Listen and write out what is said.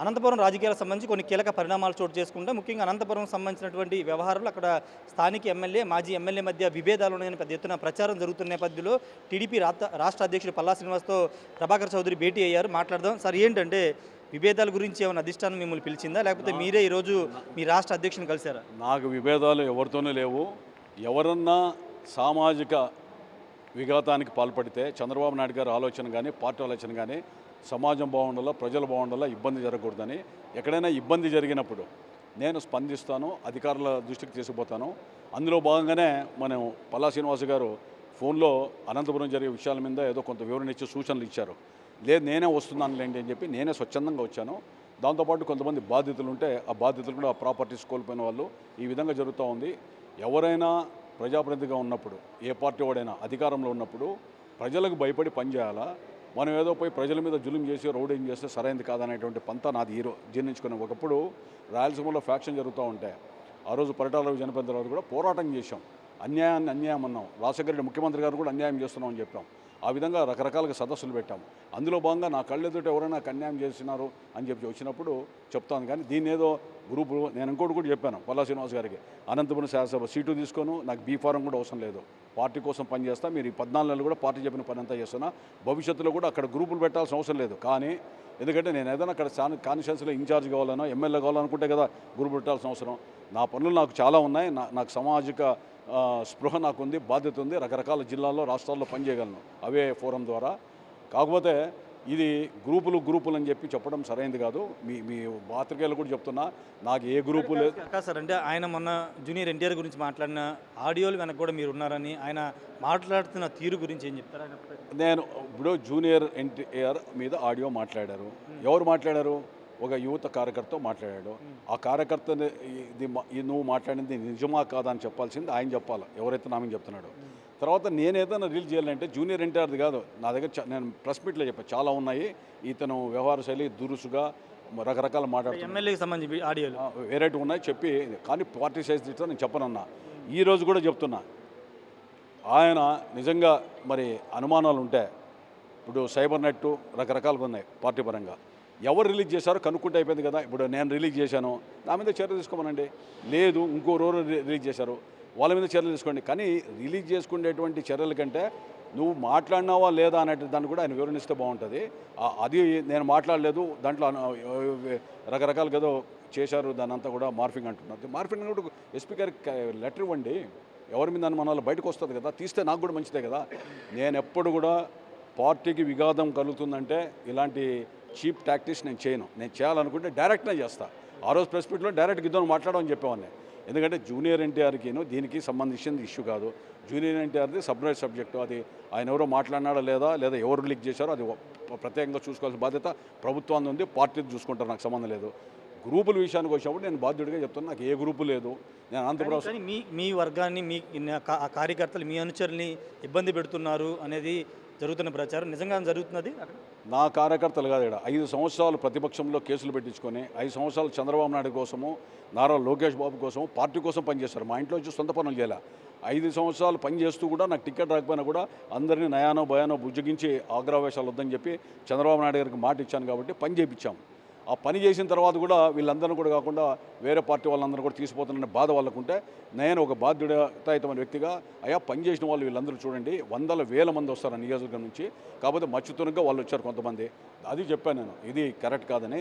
అనంతపురం రాజకీయాలకు సంబంధించి కొన్ని కీలక పరిణామాలు చోటు చేసుకుంటే ముఖ్యంగా అనంతపురం సంబంధించినటువంటి వ్యవహారాలు అక్కడ స్థానిక ఎమ్మెల్యే మాజీ ఎమ్మెల్యే మధ్య విభేదాలు ఉన్నాయని పెద్ద ఎత్తున ప్రచారం జరుగుతున్న నేపథ్యంలో టీడీపీ రాష్ట్ర అధ్యక్షుడు పల్లా శ్రీనివాస్తో ప్రభాకర్ చౌదరి భేటీ అయ్యారు. మాట్లాడదాం సార్. ఏంటంటే విభేదాల గురించి ఏమైనా అధిష్టానం మిమ్మల్ని పిలిచిందా, లేకపోతే మీరే ఈరోజు మీ రాష్ట్ర అధ్యక్షుని కలిశారా? నాకు విభేదాలు ఎవరితోనే లేవు. ఎవరన్నా సామాజిక విఘాతానికి పాల్పడితే చంద్రబాబు నాయుడు గారి ఆలోచన కానీ పార్టీ ఆలోచన కానీ సమాజం బాగుండాలా, ప్రజలు బాగుండాలా, ఇబ్బంది జరగకూడదని ఎక్కడైనా ఇబ్బంది జరిగినప్పుడు నేను స్పందిస్తాను, అధికారుల దృష్టికి తీసుకుపోతాను. అందులో భాగంగానే మనం పల్లా శ్రీనివాస్ గారు ఫోన్లో అనంతపురం జరిగే విషయాల మీద ఏదో కొంత వివరణ ఇచ్చి సూచనలు ఇచ్చారు. లేదు నేనే వస్తున్నాను లేండి అని చెప్పి నేనే స్వచ్ఛందంగా వచ్చాను. దాంతోపాటు కొంతమంది బాధితులు ఉంటే ఆ బాధితులు కూడా ప్రాపర్టీస్ కోల్పోయిన వాళ్ళు ఈ విధంగా జరుగుతూ ఉంది. ఎవరైనా ప్రజాప్రతినిధిగా ఉన్నప్పుడు, ఏ పార్టీ వాడైనా అధికారంలో ఉన్నప్పుడు ప్రజలకు భయపడి పనిచేయాలా. మనం ఏదో పోయి ప్రజల మీద జులుం చేసి రౌడింగ్ చేస్తే సరైనది కాదనేటువంటి పంతా నాది జీర్ణించుకునే. ఒకప్పుడు రాయలసీమలో ఫ్యాక్షన్ జరుగుతూ ఉంటే ఆ రోజు పరిటాల రవి చనిపోయిన తర్వాత కూడా పోరాటం చేశాం. అన్యాయాన్ని అన్యాయం అన్నాం. రాజశేఖర రెడ్డి ముఖ్యమంత్రి గారు కూడా అన్యాయం చేస్తున్నామని చెప్పాం. ఆ విధంగా రకరకాలుగా సదస్సులు పెట్టాం. అందులో భాగంగా నా కళ్ళెదుట ఎవరైనా నాకు అన్యాయం చేస్తున్నారు అని చెప్పి వచ్చినప్పుడు చెప్తాను. కానీ దీన్ని ఏదో గ్రూపు నేను ఇంకోటి కూడా చెప్పాను పల్లా శ్రీనివాస్ గారికి, అనంతపురం శాసనసభ సీటు తీసుకోను, నాకు బీ ఫారం కూడా అవసరం లేదు, పార్టీ కోసం పనిచేస్తా, మీరు ఈ 14 నెలలు కూడా పార్టీ చెప్పిన పని అంతా చేస్తున్నా, భవిష్యత్తులో కూడా అక్కడ గ్రూపులు పెట్టాల్సిన అవసరం లేదు. కానీ ఎందుకంటే నేను ఏదైనా అక్కడ కాన్స్టిట్యున్సీలో ఇన్ఛార్జ్ కావాలనో ఎమ్మెల్యే కావాలనుకుంటే కదా గ్రూప్ పెట్టాల్సిన అవసరం. నా పనులు నాకు చాలా ఉన్నాయి. నాకు సామాజిక స్పృహ నాకుంది, బాధ్యత ఉంది. రకరకాల జిల్లాల్లో రాష్ట్రాల్లో పనిచేయగలను అవే ఫోరం ద్వారా. కాకపోతే ఇది గ్రూపులు అని చెప్పి చెప్పడం సరైనది కాదు. మీ పాత్రికేయులు కూడా చెప్తున్నా, నాకు ఏ గ్రూపు లేదు సార్. అంటే ఆయన మొన్న జూనియర్ ఎన్టీఆర్ గురించి మాట్లాడిన ఆడియోలు వెనక కూడా మీరు ఉన్నారని, ఆయన మాట్లాడుతున్న తీరు గురించి ఏం చెప్తారా? నేను ఇప్పుడు జూనియర్ ఎన్టీఆర్ మీద ఆడియో మాట్లాడారు. ఎవరు మాట్లాడారు? ఒక యువత కార్యకర్త మాట్లాడాడు. ఆ కార్యకర్తని నువ్వు మాట్లాడింది నిజమా కాదా అని చెప్పాల్సింది ఆయన చెప్పాలి, ఎవరైతే నా మీద చెప్తున్నాడు. తర్వాత నేను ఏదైనా రీల్ చేయాలంటే జూనియర్ ఎన్టీఆర్ది కాదు, నా దగ్గర నేను ప్రెస్ మీట్లో చెప్పాను చాలా ఉన్నాయి. ఇతను వ్యవహార శైలి దురుసుగా రకరకాల మాట్లాడుతున్నాడు. ఎమ్మెల్యేకి సంబంధించి ఆడియోలు వేరేటి ఉన్నాయి చెప్పి, కానీ పార్టీ సైజ్ తీస్తా నేను చెప్పనన్నా. ఈరోజు కూడా చెప్తున్నా, ఆయన నిజంగా మరి అనుమానాలు ఉంటే ఇప్పుడు సైబర్ నెట్ రకరకాలుగా ఉన్నాయి పార్టీ పరంగా. ఎవరు రిలీజ్ చేశారో కనుక్కుంటే అయిపోయింది కదా. ఇప్పుడు నేను రిలీజ్ చేశాను, నా మీద చర్య తీసుకోమనండి. లేదు ఇంకోరు రిలీజ్ చేశారు, వాళ్ళ మీద చర్యలు తీసుకోండి. కానీ రిలీజ్ చేసుకునేటువంటి చర్యల కంటే నువ్వు మాట్లాడినావా లేదా అనేటి దాన్ని కూడా ఆయన వివరణిస్తే బాగుంటుంది. అది నేను మాట్లాడలేదు, దాంట్లో రకరకాలుగా ఏదో చేశారు, దాని అంతా కూడా మార్ఫింగ్ అంటున్నారు. మార్ఫింగ్ కూడా ఎస్పీ గారికి లెటర్ ఇవ్వండి, ఎవరి మీద అనుమానాలు బయటకు వస్తుంది కదా, తీస్తే నాకు కూడా మంచిదే కదా. నేను ఎప్పుడు కూడా పార్టీకి విఘాతం కలుగుతుందంటే ఇలాంటి చీప్ టాక్టిక్స్ నేను చేయను. నేను చేయాలనుకుంటే డైరెక్ట్నే చేస్తా. ఆ రోజు ప్రెస్ మీట్లో డైరెక్ట్గా ఇద్దరు మాట్లాడమని చెప్పేవాడిని. ఎందుకంటే జూనియర్ ఎన్టీఆర్కిను దీనికి సంబంధించింది ఇష్యూ కాదు. జూనియర్ ఎన్టీఆర్ది సపరేట్ సబ్జెక్టు. అది ఆయన ఎవరో మాట్లాడినాడా లేదా ఎవరు లీక్ చేశారో అది ప్రత్యేకంగా చూసుకోవాల్సిన బాధ్యత ప్రభుత్వాన్ని ఉంది, పార్టీని చూసుకుంటారు, నాకు సంబంధం లేదు. గ్రూపుల విషయానికి వచ్చినప్పుడు నేను బాధ్యుడిగా చెప్తాను, నాకు ఏ గ్రూపు లేదు. నేను అనంతపురం మీ వర్గాన్ని, మీ కార్యకర్తలు, మీ అనుచరుల్ని ఇబ్బంది పెడుతున్నారు అనేది జరుగుతున్న ప్రచారం నిజంగా జరుగుతున్నది. నా కార్యకర్తలు కాదు, 5 సంవత్సరాలు ప్రతిపక్షంలో కేసులు పెట్టించుకొని 5 సంవత్సరాలు చంద్రబాబు నాయుడు కోసము, నారా లోకేష్ బాబు కోసం, పార్టీ కోసం పనిచేస్తారు. మా ఇంట్లో వచ్చి సొంత పనులు చేయాలి. 5 సంవత్సరాలు పనిచేస్తూ కూడా నాకు టికెట్ రాకపోయినా కూడా అందరినీ నయానో భయానో బుజ్జగించి ఆగ్రహవేశాలు వద్దని చెప్పి చంద్రబాబు నాయుడు గారికి మాట ఇచ్చాను కాబట్టి పని చేయించాం. ఆ పని చేసిన తర్వాత కూడా వీళ్ళందరూ కూడా కాకుండా వేరే పార్టీ వాళ్ళందరూ కూడా తీసిపోతున్న బాధ వాళ్ళకుంటే నేను ఒక బాధ్యుడతాయితమైన వ్యక్తిగా, అయ్యా పని చేసిన వాళ్ళు వీళ్ళందరూ చూడండి, వందల వేల మంది వస్తారు ఆ నియోజకవర్గం నుంచి, కాకపోతే మచ్చుతునుగా వాళ్ళు వచ్చారు కొంతమంది. అది చెప్పాను నేను, ఇది కరెక్ట్ కాదని.